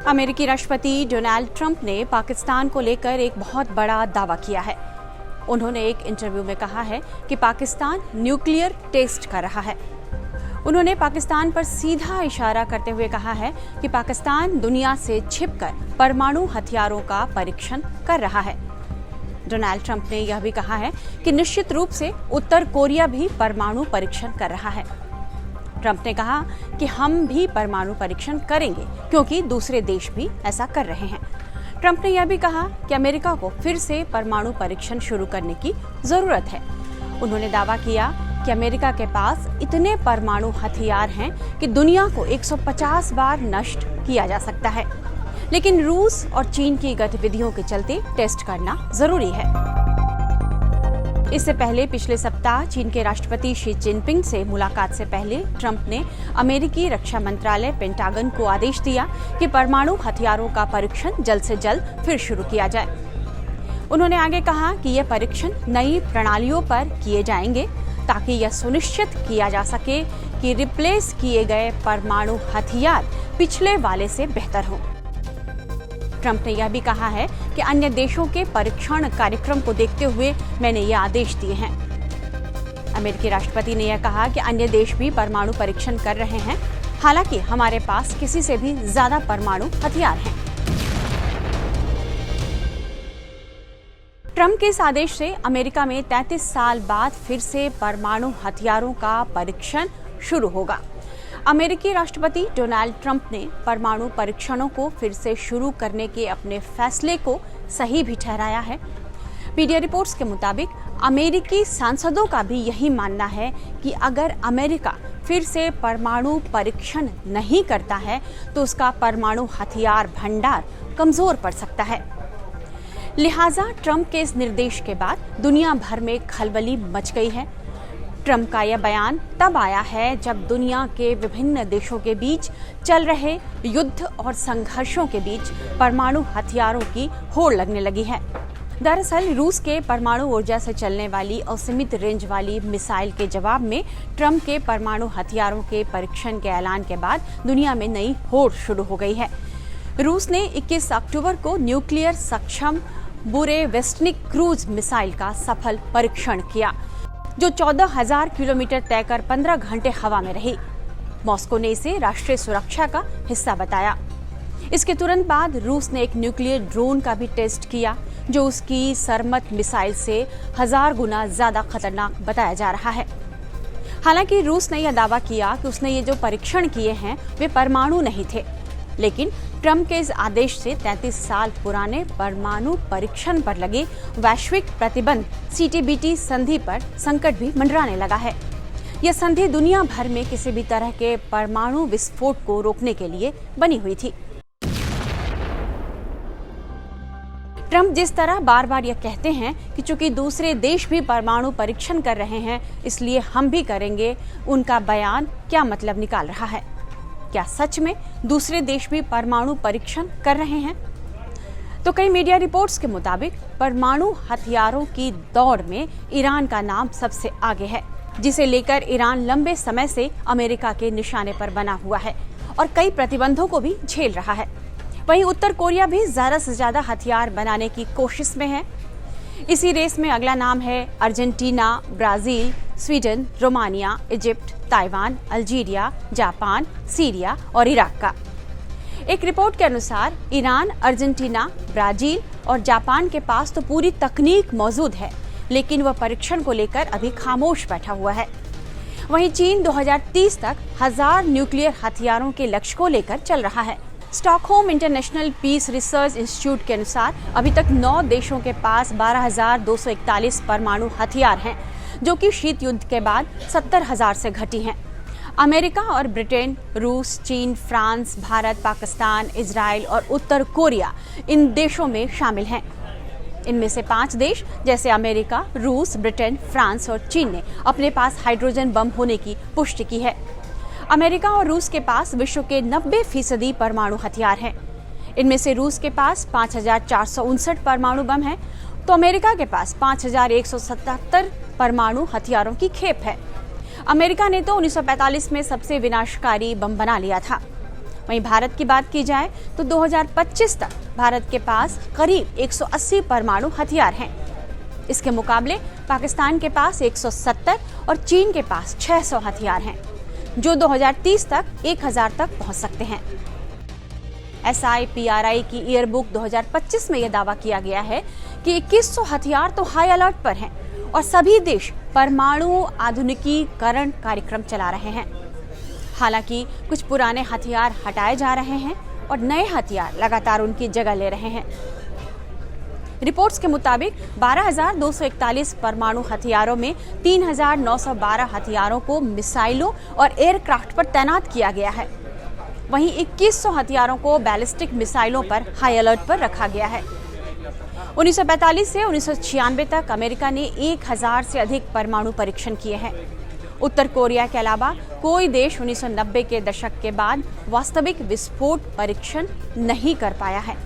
अमेरिकी राष्ट्रपति Donald Trump ने पाकिस्तान को लेकर एक बहुत बड़ा दावा किया है। उन्होंने एक इंटरव्यू में कहा है कि पाकिस्तान न्यूक्लियर टेस्ट कर रहा है। उन्होंने पाकिस्तान पर सीधा इशारा करते हुए कहा है कि पाकिस्तान दुनिया से छिपकर परमाणु हथियारों का परीक्षण कर रहा है। डोनाल्ड ट्रंप ने यह भी कहा है कि निश्चित रूप से उत्तर कोरिया भी परमाणु परीक्षण कर रहा है। ट्रंप ने कहा कि हम भी परमाणु परीक्षण करेंगे क्योंकि दूसरे देश भी ऐसा कर रहे हैं। ट्रंप ने यह भी कहा कि अमेरिका को फिर से परमाणु परीक्षण शुरू करने की जरूरत है। उन्होंने दावा किया कि अमेरिका के पास इतने परमाणु हथियार हैं कि दुनिया को 150 बार नष्ट किया जा सकता है, लेकिन रूस और चीन की गतिविधियों के चलते टेस्ट करना जरूरी है। इससे पहले पिछले सप्ताह चीन के राष्ट्रपति शी जिनपिंग से मुलाकात से पहले ट्रंप ने अमेरिकी रक्षा मंत्रालय पेंटागन को आदेश दिया कि परमाणु हथियारों का परीक्षण जल्द से जल्द फिर शुरू किया जाए। उन्होंने आगे कहा कि यह परीक्षण नई प्रणालियों पर किए जाएंगे ताकि यह सुनिश्चित किया जा सके कि रिप्लेस किए गए परमाणु हथियार पिछले वाले से बेहतर हों। ट्रंप ने यह भी कहा है कि अन्य देशों के परीक्षण कार्यक्रम को देखते हुए मैंने ये आदेश दिए हैं। अमेरिकी राष्ट्रपति ने यह कहा कि अन्य देश भी परमाणु परीक्षण कर रहे हैं, हालांकि हमारे पास किसी से भी ज्यादा परमाणु हथियार हैं। ट्रंप के इस आदेश से अमेरिका में 33 साल बाद फिर से परमाणु हथियारों का परीक्षण शुरू होगा। अमेरिकी राष्ट्रपति डोनाल्ड ट्रंप ने परमाणु परीक्षणों को फिर से शुरू करने के अपने फैसले को सही भी ठहराया है। मीडिया रिपोर्ट्स के मुताबिक अमेरिकी सांसदों का भी यही मानना है कि अगर अमेरिका फिर से परमाणु परीक्षण नहीं करता है तो उसका परमाणु हथियार भंडार कमजोर पड़ सकता है। लिहाजा ट्रंप के इस निर्देश के बाद दुनिया भर में खलबली मच गई है। ट्रंप का यह बयान तब आया है जब दुनिया के विभिन्न देशों के बीच चल रहे युद्ध और संघर्षों के बीच परमाणु हथियारों की होड़ लगने लगी है। दरअसल रूस के परमाणु ऊर्जा से चलने वाली असीमित रेंज वाली मिसाइल के जवाब में ट्रंप के परमाणु हथियारों के परीक्षण के ऐलान के बाद दुनिया में नई होड़ शुरू हो गई है। रूस ने 21 अक्टूबर को न्यूक्लियर सक्षम बुरेवेस्टनिक क्रूज मिसाइल का सफल परीक्षण किया, जो 14,000 किलोमीटर तय कर 15 घंटे हवा में रही। मॉस्को ने इसे राष्ट्रीय सुरक्षा का हिस्सा बताया। इसके तुरंत बाद रूस ने एक न्यूक्लियर ड्रोन का भी टेस्ट किया, जो उसकी सरमत मिसाइल से 1000 गुना ज्यादा खतरनाक बताया जा रहा है। हालांकि रूस ने यह दावा किया कि उसने ये जो परीक्षण किए हैं वे परमाणु नहीं थे, लेकिन ट्रंप के इस आदेश से 33 साल पुराने परमाणु परीक्षण पर लगे वैश्विक प्रतिबंध CTBT संधि पर संकट भी मंडराने लगा है। यह संधि दुनिया भर में किसी भी तरह के परमाणु विस्फोट को रोकने के लिए बनी हुई थी। ट्रंप जिस तरह बार बार यह कहते हैं कि चूंकि दूसरे देश भी परमाणु परीक्षण कर रहे हैं इसलिए हम भी करेंगे, उनका बयान क्या मतलब निकाल रहा है? क्या सच में दूसरे देश भी परमाणु परीक्षण कर रहे हैं? तो कई मीडिया रिपोर्ट्स के मुताबिक परमाणु हथियारों की दौड़ में ईरान का नाम सबसे आगे है, जिसे लेकर ईरान लंबे समय से अमेरिका के निशाने पर बना हुआ है और कई प्रतिबंधों को भी झेल रहा है। वहीं उत्तर कोरिया भी ज्यादा से ज्यादा हथियार बनाने की कोशिश में है। इसी रेस में अगला नाम है Argentina, Brazil, Sweden, Romania, Egypt, Taiwan, Algeria, Japan, Syria और इराक का। एक रिपोर्ट के अनुसार ईरान, अर्जेंटीना, ब्राजील और जापान के पास तो पूरी तकनीक मौजूद है, लेकिन वह परीक्षण को लेकर अभी खामोश बैठा हुआ है। वहीं चीन 2030 तक 1000 न्यूक्लियर हथियारों के लक्ष्य को लेकर चल रहा है। Stockholm International Peace Research Institute के अनुसार अभी तक 9 देशों के पास 12,241 परमाणु हथियार हैं, जो कि शीत युद्ध के बाद 70,000 से घटी हैं। अमेरिका और ब्रिटेन, रूस, चीन, फ्रांस, भारत, पाकिस्तान, इजराइल और उत्तर कोरिया इन देशों में शामिल हैं। इनमें से 5 देश जैसे अमेरिका, रूस, ब्रिटेन, फ्रांस और चीन ने अपने पास हाइड्रोजन बम होने की पुष्टि की है। अमेरिका और रूस के पास विश्व के 90% परमाणु हथियार हैं। इनमें से रूस के पास 5,459 परमाणु बम हैं, तो अमेरिका के पास 5,177 परमाणु हथियारों की खेप है। अमेरिका ने तो 1945 में सबसे विनाशकारी बम बना लिया था। वहीं भारत की बात की जाए तो 2025 तक भारत के पास करीब 180 परमाणु हथियार हैं। इसके मुकाबले पाकिस्तान के पास 170 और चीन के पास 600 हथियार हैं, जो 2030 तक 1000 तक पहुंच सकते हैं। SIPRI की ईयरबुक 2025 में यह दावा किया गया है कि 2100 हथियार तो हाई अलर्ट पर हैं और सभी देश परमाणु आधुनिकीकरण कार्यक्रम चला रहे हैं। हालांकि कुछ पुराने हथियार हटाए जा रहे हैं और नए हथियार लगातार उनकी जगह ले रहे हैं। रिपोर्ट्स के मुताबिक 12,241 परमाणु हथियारों में 3,912 हथियारों को मिसाइलों और एयरक्राफ्ट पर तैनात किया गया है। वहीं 2100 हथियारों को बैलिस्टिक मिसाइलों पर हाई अलर्ट पर रखा गया है। 1945 से 1996 तक अमेरिका ने 1000 से अधिक परमाणु परीक्षण किए हैं। उत्तर कोरिया के अलावा कोई देश 1990 के दशक के बाद वास्तविक विस्फोट परीक्षण नहीं कर पाया है।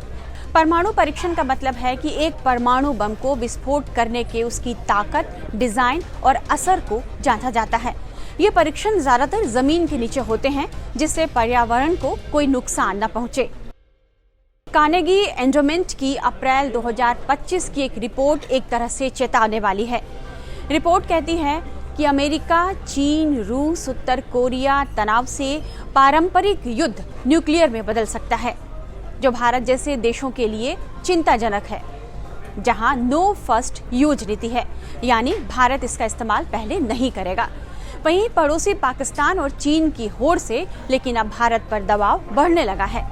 परमाणु परीक्षण का मतलब है कि एक परमाणु बम को विस्फोट करने के उसकी ताकत, डिजाइन और असर को जांचा जाता है। ये परीक्षण ज्यादातर जमीन के नीचे होते हैं, जिससे पर्यावरण को कोई नुकसान न पहुंचे। कार्नेगी एंडोमेंट की अप्रैल 2025 की एक रिपोर्ट एक तरह से चेतावने वाली है। रिपोर्ट कहती है कि अमेरिका, चीन, रूस, उत्तर कोरिया तनाव से पारंपरिक युद्ध न्यूक्लियर में बदल सकता है, जो भारत जैसे देशों के लिए चिंताजनक है, जहां नो फर्स्ट यूज नीति है, यानी भारत इसका इस्तेमाल पहले नहीं करेगा। वहीं पड़ोसी पाकिस्तान और चीन की होड़ से लेकिन अब भारत पर दबाव बढ़ने लगा है।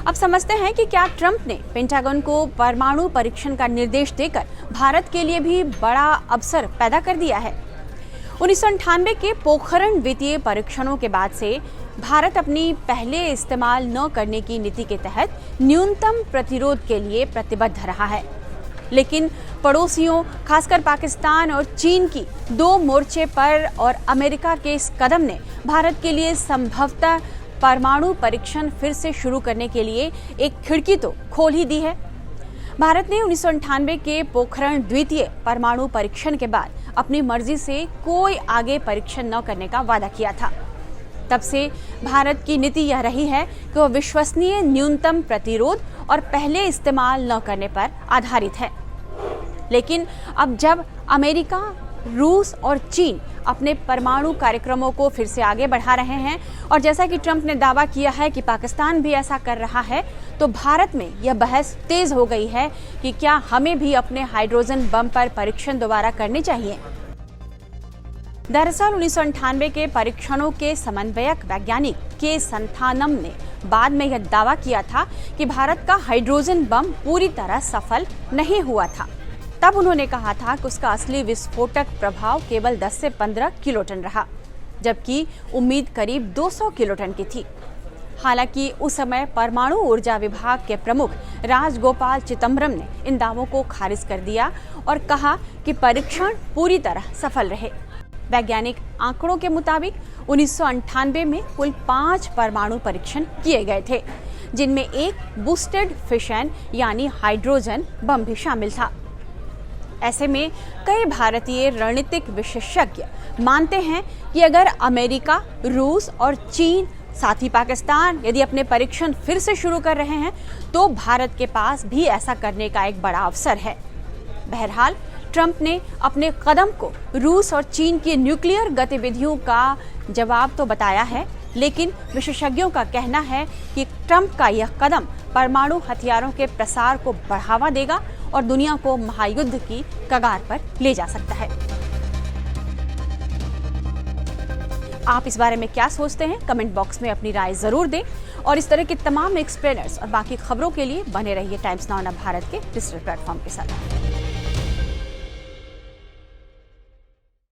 अब समझते हैं कि क्या ट्रंप ने पेंटागन को परमाणु परीक्षण का निर्देश देकर भारत के लिए भी बड़ा अवसर पैदा कर दिया है। 1998 के पोखरण द्वितीय परीक्षणों के बाद से भारत अपनी पहले इस्तेमाल न करने की नीति के तहत न्यूनतम प्रतिरोध के लिए प्रतिबद्ध रहा है। लेकिन पड़ोसियों, खासकर पाकिस्तान और चीन की दो मोर्चे पर और अमेरिका के इस कदम ने भारत के लिए संभवतः परमाणु परीक्षण फिर से शुरू करने के लिए एक खिड़की तो खोल ही दी है। भारत ने 1998 के पोखरण द्वितीय परमाणु परीक्षण के बाद अपनी मर्जी से कोई आगे परीक्षण न करने का वादा किया था। तब से भारत की नीति यह रही है कि वह विश्वसनीय न्यूनतम प्रतिरोध और पहले इस्तेमाल न करने पर आधारित है। लेकिन अब जब अमेरिका, रूस और चीन अपने परमाणु कार्यक्रमों को फिर से आगे बढ़ा रहे हैं और जैसा कि ट्रंप ने दावा किया है कि पाकिस्तान भी ऐसा कर रहा है, तो भारत में यह बहस तेज हो गई है कि क्या हमें भी अपने हाइड्रोजन बम पर परीक्षण दोबारा करने चाहिए। दरअसल 1998 के परीक्षणों के समन्वयक वैज्ञानिक के संथानम ने बाद में यह दावा किया था कि भारत का हाइड्रोजन बम पूरी तरह सफल नहीं हुआ था। तब उन्होंने कहा था कि उसका असली विस्फोटक प्रभाव केवल 10 से 15 किलोटन रहा, जबकि उम्मीद करीब 200 किलोटन की थी। हालांकि उस समय परमाणु ऊर्जा विभाग के प्रमुख राजगोपाल चिदम्बरम ने इन दावों को खारिज कर दिया और कहा कि परीक्षण पूरी तरह सफल रहे। वैज्ञानिक आंकड़ों के मुताबिक 1998 में कुल 5 परमाणु परीक्षण किए गए थे, जिनमें एक बूस्टेड फिशन यानी हाइड्रोजन बम भी शामिल था। ऐसे में कई भारतीय रणनीतिक विशेषज्ञ मानते हैं कि अगर अमेरिका, रूस और चीन, साथ ही पाकिस्तान यदि अपने परीक्षण फिर से शुरू कर रहे हैं, तो भारत के पास भी ऐसा करने का एक बड़ा अवसर है। बहरहाल ट्रंप ने अपने कदम को रूस और चीन की न्यूक्लियर गतिविधियों का जवाब तो बताया है, लेकिन विशेषज्ञों का कहना है कि ट्रंप का यह कदम परमाणु हथियारों के प्रसार को बढ़ावा देगा और दुनिया को महायुद्ध की कगार पर ले जा सकता है। आप इस बारे में क्या सोचते हैं? कमेंट बॉक्स में अपनी राय जरूर दें और इस तरह के तमाम एक्सप्लेनर्स और बाकी खबरों के लिए बने रहिए टाइम्स नाउ भारत के डिजिटल प्लेटफॉर्म के साथ।